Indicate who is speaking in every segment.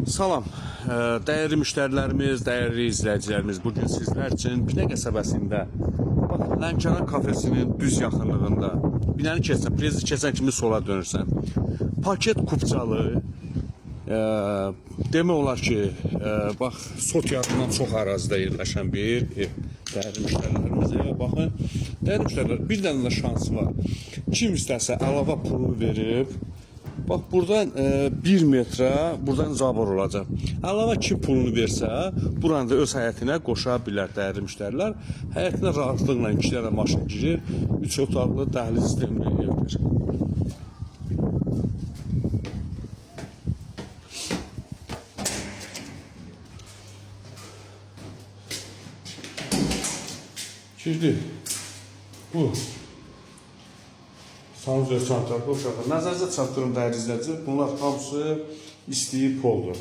Speaker 1: Salam, dəyərli müştərilərimiz, dəyərli izləyicilərimiz, bugün sizlər üçün Binə qəsəbəsində Lənkəran kafesinin düz yaxınlığında, binəni keçsən, prezi keçən kimi sola dönürsən, paket kupçalı, demək olar ki, bax, sot yarından çox ərazidə yerləşən bir ev. Dəyərli müştərilərimizə baxın, dəyərli müştərilər, bir dənə də şansı var. Kim istərsə əlavə pulunu verib, bax, buradan 1 metrə buradan zabor olacaq. Əlavə kim pulunu versə, buranı da öz həyətinə qoşa bilər dəyərli müştərilər. Həyətinə rahatlıqla 2 dənə maşın girir, 3 otaqlı dəhliz sistemli evdir. Girdi. Bu. Sanuzör çantalı uşaqlar. Nəzərinizə çatdırım dəyərli izləyicilər. Bunlar hamısı istəyir poldur.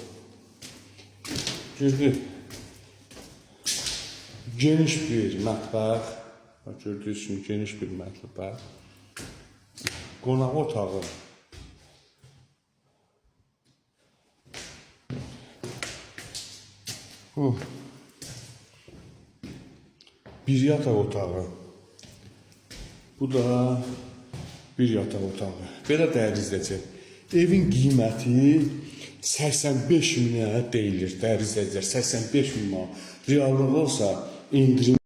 Speaker 1: Girdi. Geniş bir mətbəx. Gördüyünüz kimi geniş bir mətbəx. Qonaq otağı. Bir yataq otağı. Bu da bir yataq otağı. Belə dəyərli izləyicilər. Evin qiyməti 85 minə deyilir dəyərli izləyicilər. 85 min manat. Reallığı olsa indirim